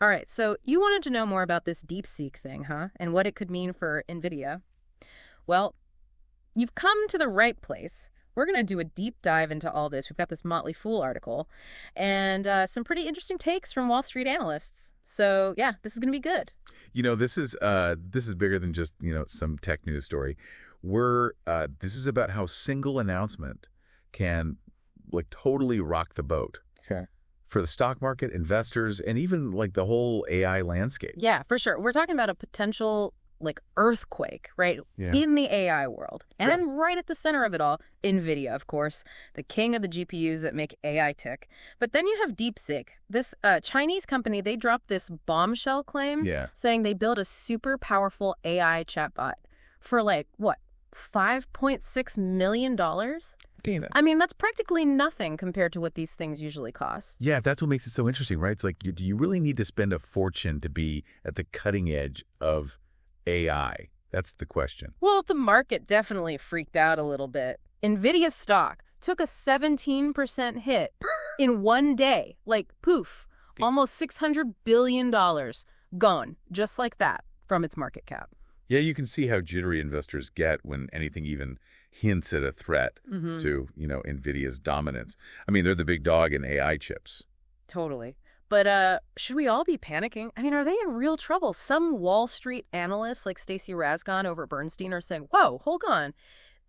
All right, so you wanted to know more about this DeepSeek thing, huh? And what it could mean for Nvidia. Well, you've come to the right place. We're going to do a deep dive into all this. We've got this Motley Fool article and some pretty interesting takes from Wall Street analysts. So, yeah, this is going to be good. This is bigger than just, some tech news story. This is about how single announcement can like totally rock the boat. Okay. For the stock market, investors, and even like the whole AI landscape. Yeah, for sure. We're talking about a potential like earthquake, right? Yeah. In the AI world. And Sure. then right at the center of it all, Nvidia, of course, the king of the GPUs that make AI tick. But then you have DeepSeek. This Chinese company, they dropped this bombshell claim Yeah. saying they built a super powerful AI chatbot for like, what, $5.6 million? Peanut. I mean, that's practically nothing compared to what these things usually cost. Yeah, that's what makes it so interesting, right? It's like, do you really need to spend a fortune to be at the cutting edge of AI? That's the question. Well, the market definitely freaked out a little bit. Nvidia stock took a 17% hit in one day. Like, poof, almost $600 billion gone, just like that, from its market cap. Yeah, you can see how jittery investors get when anything even hints at a threat to, NVIDIA's dominance. I mean, they're the big dog in AI chips. Totally. But should we all be panicking? I mean, are they in real trouble? Some Wall Street analysts like Stacey Rasgon over at Bernstein are saying, whoa, hold on.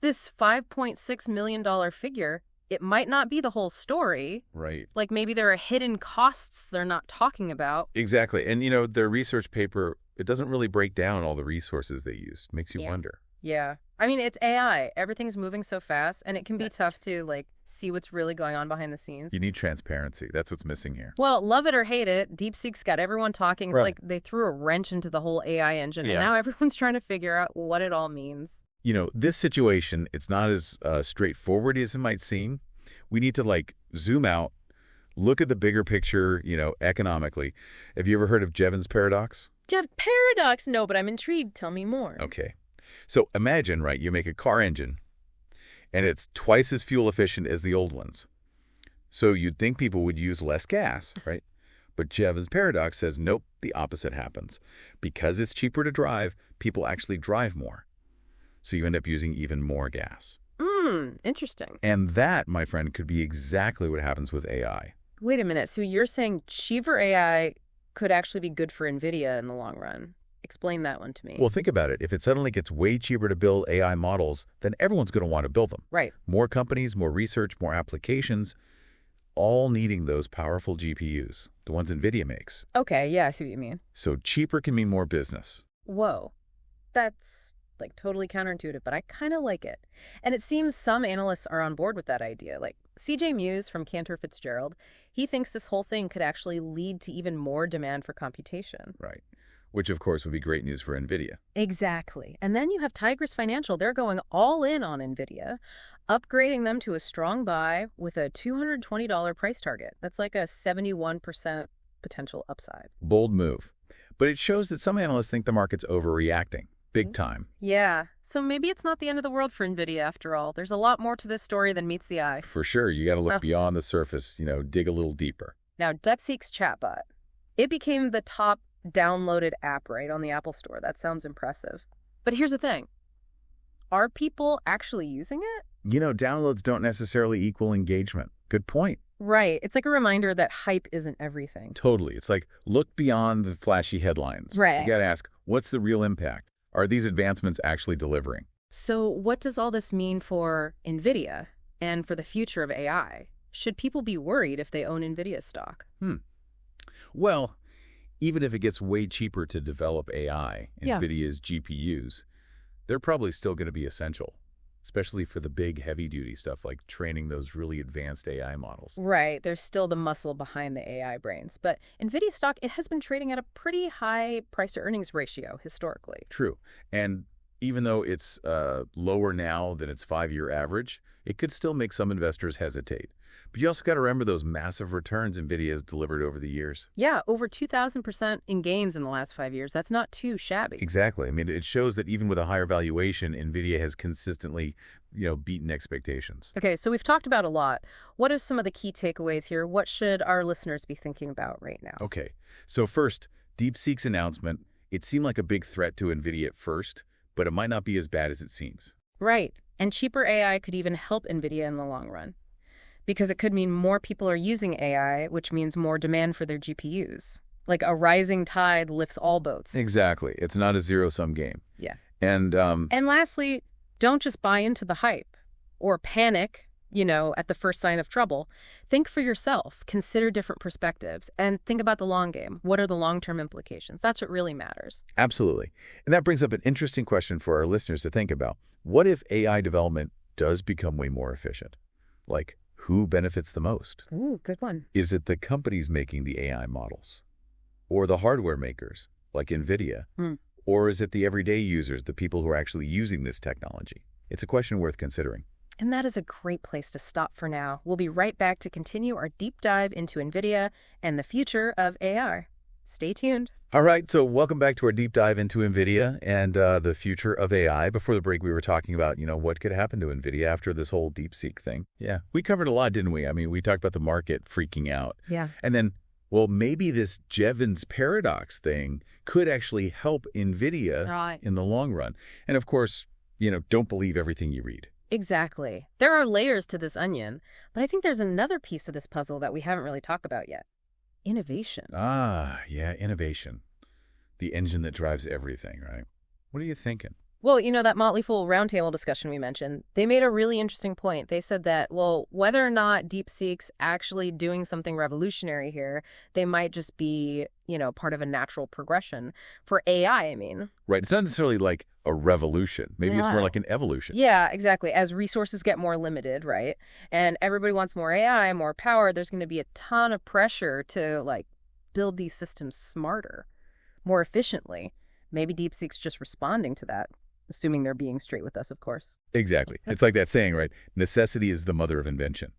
This $5.6 million figure, it might not be the whole story. Right. Like maybe there are hidden costs they're not talking about. Exactly. And, their research paper, it doesn't really break down all the resources they use. Makes you wonder. Yeah. I mean, it's AI. Everything's moving so fast, and it can be tough to, like, see what's really going on behind the scenes. You need transparency. That's what's missing here. Well, love it or hate it, DeepSeek's got everyone talking. It's Right. like they threw a wrench into the whole AI engine, and Yeah. now everyone's trying to figure out what it all means. This situation, it's not as straightforward as it might seem. We need to, zoom out, look at the bigger picture, economically. Have you ever heard of Jevons paradox? Jeff, paradox? No, but I'm intrigued. Tell me more. Okay. So imagine, right, you make a car engine, and it's twice as fuel efficient as the old ones. So you'd think people would use less gas, right? But Jevons paradox says, nope, the opposite happens. Because it's cheaper to drive, people actually drive more. So you end up using even more gas. Interesting. And that, my friend, could be exactly what happens with AI. Wait a minute. So you're saying cheaper AI could actually be good for NVIDIA in the long run? Explain that one to me. Well, think about it. If it suddenly gets way cheaper to build AI models, then everyone's going to want to build them. Right. More companies, more research, more applications, all needing those powerful GPUs, the ones NVIDIA makes. Okay, yeah, I see what you mean. So cheaper can mean more business. Whoa. That's like totally counterintuitive, but I kind of like it. And it seems some analysts are on board with that idea. Like CJ Muse from Cantor Fitzgerald, he thinks this whole thing could actually lead to even more demand for computation. Right. Which, of course, would be great news for NVIDIA. Exactly. And then you have Tigris Financial. They're going all in on NVIDIA, upgrading them to a strong buy with a $220 price target. That's like a 71% potential upside. Bold move. But it shows that some analysts think the market's overreacting. Big time. Yeah. So maybe it's not the end of the world for NVIDIA after all. There's a lot more to this story than meets the eye. For sure. You got to look beyond the surface, dig a little deeper. Now, DeepSeek's chatbot. It became the top downloaded app, right, on the Apple Store. That sounds impressive. But here's the thing. Are people actually using it? Downloads don't necessarily equal engagement. Good point. Right. It's like a reminder that hype isn't everything. Totally. It's like, look beyond the flashy headlines. Right. You got to ask, what's the real impact? Are these advancements actually delivering? So what does all this mean for NVIDIA and for the future of AI? Should people be worried if they own NVIDIA stock? Well, even if it gets way cheaper to develop AI, Yeah. NVIDIA's GPUs, they're probably still going to be essential, especially for the big heavy-duty stuff like training those really advanced AI models. Right. There's still the muscle behind the AI brains. But NVIDIA stock, it has been trading at a pretty high price-to-earnings ratio historically. True. And even though it's lower now than its 5-year average, it could still make some investors hesitate. But you also got to remember those massive returns Nvidia has delivered over the years. Yeah, over 2,000% in gains in the last 5 years. That's not too shabby. Exactly. I mean, it shows that even with a higher valuation, Nvidia has consistently, beaten expectations. Okay, so we've talked about a lot. What are some of the key takeaways here? What should our listeners be thinking about right now? Okay. So first, DeepSeek's announcement, it seemed like a big threat to Nvidia at first, but it might not be as bad as it seems. Right. And cheaper AI could even help Nvidia in the long run, because it could mean more people are using AI, which means more demand for their GPUs. Like a rising tide lifts all boats. Exactly. It's not a zero-sum game. Yeah. And lastly, don't just buy into the hype or panic, at the first sign of trouble. Think for yourself, consider different perspectives, and think about the long game. What are the long-term implications? That's what really matters. Absolutely. And that brings up an interesting question for our listeners to think about. What if AI development does become way more efficient? Like, who benefits the most? Ooh, good one. Is it the companies making the AI models? Or the hardware makers, like Nvidia? Or is it the everyday users, the people who are actually using this technology? It's a question worth considering. And that is a great place to stop for now. We'll be right back to continue our deep dive into Nvidia and the future of AI. Stay tuned. All right, so welcome back to our deep dive into Nvidia and the future of AI. Before the break, we were talking about, what could happen to Nvidia after this whole DeepSeek thing. Yeah, we covered a lot, didn't we? I mean, we talked about the market freaking out. Yeah. And then, well, maybe this Jevons paradox thing could actually help Nvidia in the long run. And of course, don't believe everything you read. Exactly. There are layers to this onion, but I think there's another piece of this puzzle that we haven't really talked about yet. Innovation. Ah, yeah, innovation. The engine that drives everything, right? What are you thinking? Well, that Motley Fool roundtable discussion we mentioned, they made a really interesting point. They said that, whether or not DeepSeek's actually doing something revolutionary here, they might just be, part of a natural progression for AI, I mean. Right. It's not necessarily like a revolution. Maybe it's more like an evolution. Yeah, exactly. As resources get more limited, right? And everybody wants more AI, more power, there's going to be a ton of pressure to, build these systems smarter, more efficiently. Maybe DeepSeek's just responding to that. Assuming they're being straight with us, of course. Exactly. It's like that saying, right? Necessity is the mother of invention.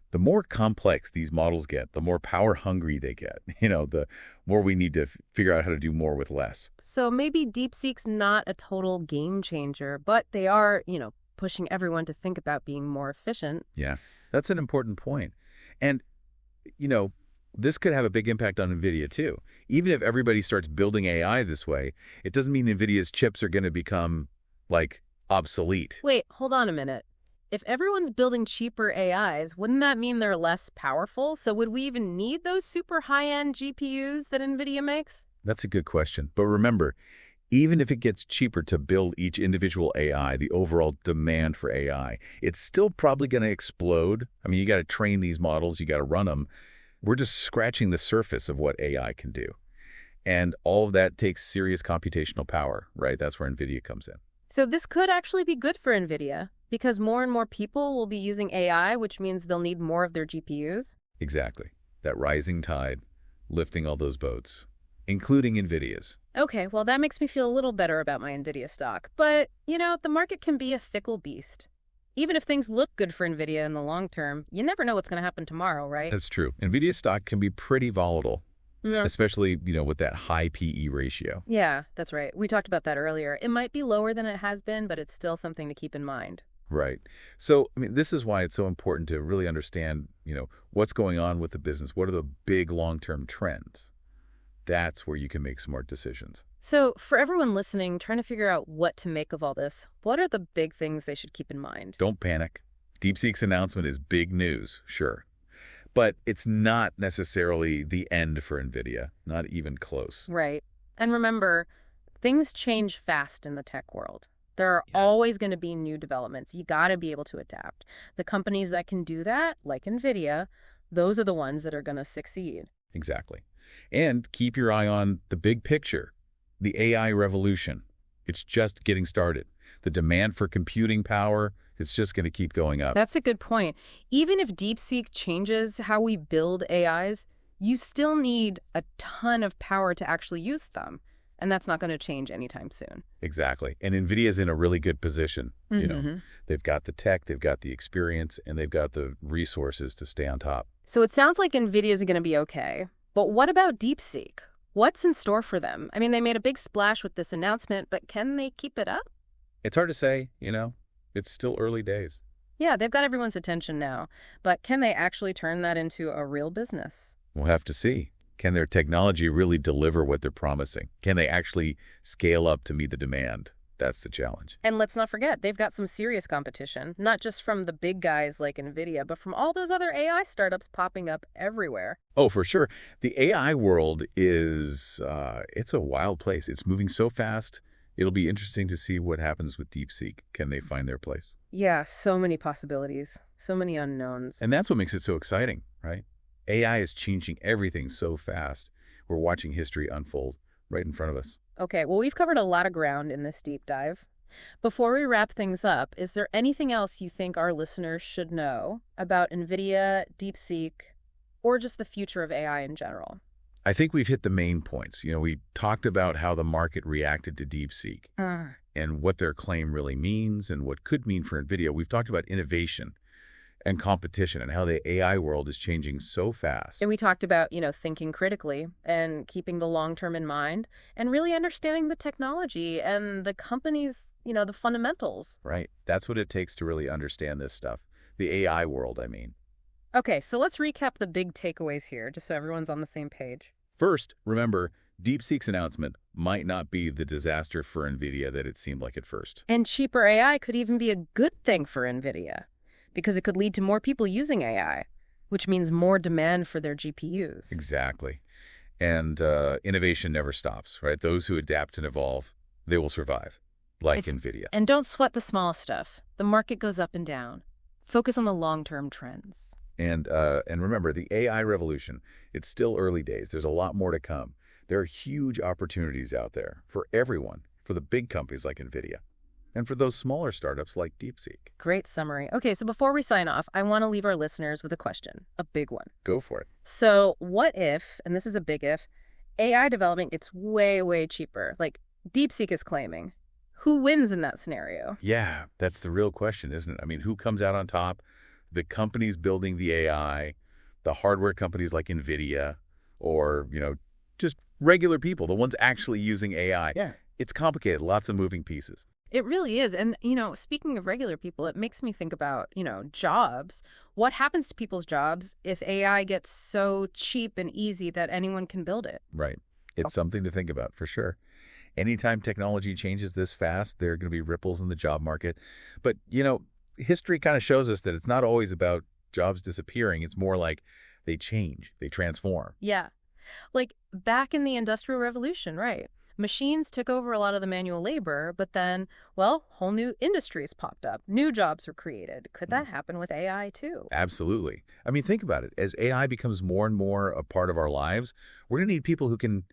The more complex these models get, the more power hungry they get. The more we need to figure out how to do more with less. So maybe DeepSeek's not a total game changer, but they are, pushing everyone to think about being more efficient. Yeah, that's an important point. And, this could have a big impact on Nvidia, too. Even if everybody starts building AI this way, it doesn't mean Nvidia's chips are going to become, obsolete. Wait, hold on a minute. If everyone's building cheaper AIs, wouldn't that mean they're less powerful? So would we even need those super high-end GPUs that Nvidia makes? That's a good question. But remember, even if it gets cheaper to build each individual AI, the overall demand for AI, it's still probably going to explode. I mean, you got to train these models, you got to run them. We're just scratching the surface of what AI can do. And all of that takes serious computational power, right? That's where NVIDIA comes in. So this could actually be good for NVIDIA because more and more people will be using AI, which means they'll need more of their GPUs. Exactly. That rising tide lifting all those boats, including NVIDIA's. Okay, well, that makes me feel a little better about my NVIDIA stock. But, the market can be a fickle beast. Even if things look good for NVIDIA in the long term, you never know what's going to happen tomorrow, right? That's true. NVIDIA stock can be pretty volatile, especially, with that high PE ratio. Yeah, that's right. We talked about that earlier. It might be lower than it has been, but it's still something to keep in mind. Right. So, this is why it's so important to really understand, what's going on with the business. What are the big long-term trends? That's where you can make smart decisions. So for everyone listening, trying to figure out what to make of all this, what are the big things they should keep in mind? Don't panic. DeepSeek's announcement is big news, sure. But it's not necessarily the end for NVIDIA, not even close. Right. And remember, things change fast in the tech world. There are always going to be new developments. You got to be able to adapt. The companies that can do that, like NVIDIA, those are the ones that are going to succeed. Exactly. And keep your eye on the big picture, the AI revolution. It's just getting started. The demand for computing power is just going to keep going up. That's a good point. Even if DeepSeek changes how we build AIs, you still need a ton of power to actually use them. And that's not going to change anytime soon. Exactly. And Nvidia's in a really good position. Mm-hmm. They've got the tech, they've got the experience, and they've got the resources to stay on top. So it sounds like Nvidia's going to be okay. But what about DeepSeek? What's in store for them? I mean, they made a big splash with this announcement, but can they keep it up? It's hard to say, It's still early days. Yeah, they've got everyone's attention now. But can they actually turn that into a real business? We'll have to see. Can their technology really deliver what they're promising? Can they actually scale up to meet the demand? That's the challenge. And let's not forget, they've got some serious competition, not just from the big guys like Nvidia, but from all those other AI startups popping up everywhere. Oh, for sure. The AI world is, it's a wild place. It's moving so fast. It'll be interesting to see what happens with DeepSeek. Can they find their place? Yeah, so many possibilities, so many unknowns. And that's what makes it so exciting, right? AI is changing everything so fast. We're watching history unfold right in front of us. Okay, well, we've covered a lot of ground in this deep dive. Before we wrap things up, is there anything else you think our listeners should know about NVIDIA, DeepSeek, or just the future of AI in general? I think we've hit the main points. We talked about how the market reacted to DeepSeek and what their claim really means and what could mean for NVIDIA. We've talked about innovation and competition and how the AI world is changing so fast. And we talked about, thinking critically and keeping the long term in mind and really understanding the technology and the company's, the fundamentals. Right. That's what it takes to really understand this stuff. The AI world, I mean. Okay, so let's recap the big takeaways here, just so everyone's on the same page. First, remember, DeepSeek's announcement might not be the disaster for NVIDIA that it seemed like at first. And cheaper AI could even be a good thing for NVIDIA, because it could lead to more people using AI, which means more demand for their GPUs. Exactly. And innovation never stops, right? Those who adapt and evolve, they will survive, like NVIDIA. And don't sweat the small stuff. The market goes up and down. Focus on the long-term trends. And remember, the AI revolution, it's still early days. There's a lot more to come. There are huge opportunities out there for everyone, for the big companies like NVIDIA, and for those smaller startups like DeepSeek. Great summary. Okay, so before we sign off, I want to leave our listeners with a question, a big one. Go for it. So what if, and this is a big if, AI development gets way, way cheaper, like DeepSeek is claiming? Who wins in that scenario? Yeah, that's the real question, isn't it? I mean, who comes out on top? The companies building the AI, the hardware companies like NVIDIA, or, just regular people, the ones actually using AI. Yeah. It's complicated, lots of moving pieces. It really is. And, speaking of regular people, it makes me think about, jobs. What happens to people's jobs if AI gets so cheap and easy that anyone can build it? Right. It's something to think about, for sure. Anytime technology changes this fast, there are going to be ripples in the job market. But, history kind of shows us that it's not always about jobs disappearing. It's more like they change, they transform. Yeah. Like back in the Industrial Revolution, right? Machines took over a lot of the manual labor, but then, whole new industries popped up. New jobs were created. Could that happen with AI too? Absolutely. I mean, think about it. As AI becomes more and more a part of our lives, we're going to need people who can,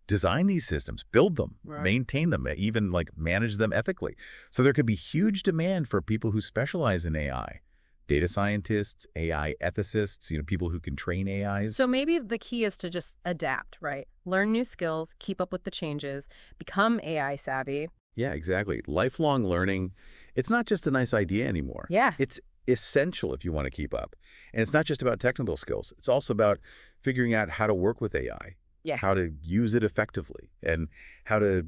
design these systems, build them, maintain them, even manage them ethically. So there could be huge demand for people who specialize in AI. Data scientists, AI ethicists, people who can train AIs. So maybe the key is to just adapt, right? Learn new skills, keep up with the changes, become AI savvy. Yeah, exactly. Lifelong learning, it's not just a nice idea anymore. Yeah. It's essential if you want to keep up. And it's not just about technical skills. It's also about figuring out how to work with AI. Yeah. How to use it effectively and how to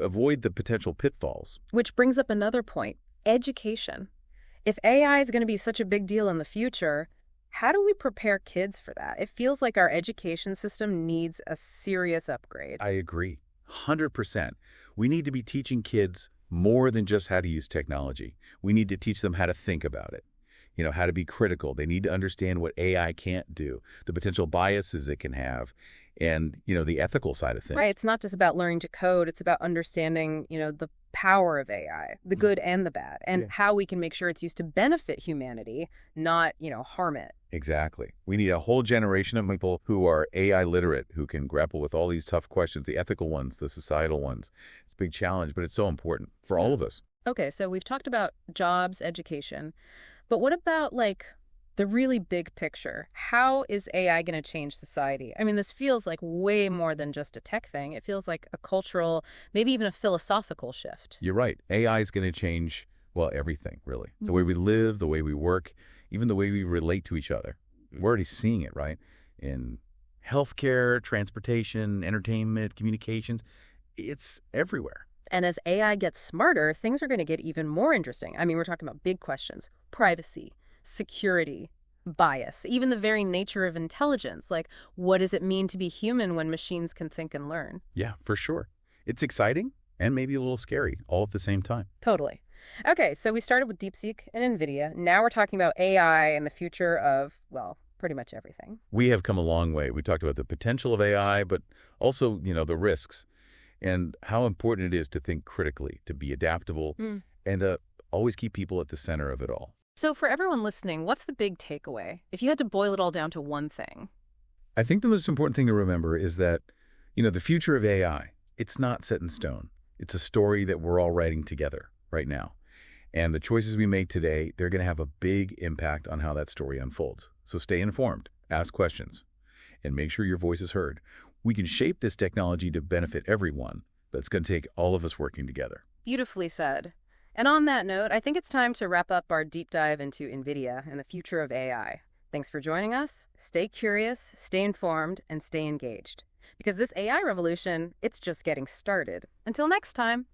avoid the potential pitfalls. Which brings up another point, education. If AI is going to be such a big deal in the future, how do we prepare kids for that? It feels like our education system needs a serious upgrade. I agree. 100%. We need to be teaching kids more than just how to use technology. We need to teach them how to think about it. How to be critical. They need to understand what AI can't do, the potential biases it can have, and, the ethical side of things. Right. It's not just about learning to code. It's about understanding, the power of AI, the good and the bad, and how we can make sure it's used to benefit humanity, not, harm it. Exactly. We need a whole generation of people who are AI literate, who can grapple with all these tough questions, the ethical ones, the societal ones. It's a big challenge, but it's so important for all of us. Okay, so we've talked about jobs, education, but what about The really big picture. How is AI going to change society? I mean, this feels like way more than just a tech thing. It feels like a cultural, maybe even a philosophical shift. You're right. AI is going to change, well, everything, really. The way Mhm. we live, the way we work, even the way we relate to each other. We're already seeing it, right? In healthcare, transportation, entertainment, communications. It's everywhere. And as AI gets smarter, things are going to get even more interesting. I mean, we're talking about big questions: privacy, security, bias, even the very nature of intelligence. Like, what does it mean to be human when machines can think and learn? Yeah, for sure. It's exciting and maybe a little scary all at the same time. Totally. Okay, so we started with DeepSeek and Nvidia. Now we're talking about AI and the future of, well, pretty much everything. We have come a long way. We talked about the potential of AI, but also, the risks and how important it is to think critically, to be adaptable, Mm. and always keep people at the center of it all. So for everyone listening, what's the big takeaway? If you had to boil it all down to one thing. I think the most important thing to remember is that, the future of AI, it's not set in stone. It's a story that we're all writing together right now. And the choices we make today, they're going to have a big impact on how that story unfolds. So stay informed, ask questions, and make sure your voice is heard. We can shape this technology to benefit everyone, but it's going to take all of us working together. Beautifully said. And on that note, I think it's time to wrap up our deep dive into NVIDIA and the future of AI. Thanks for joining us. Stay curious, stay informed, and stay engaged. Because this AI revolution, it's just getting started. Until next time.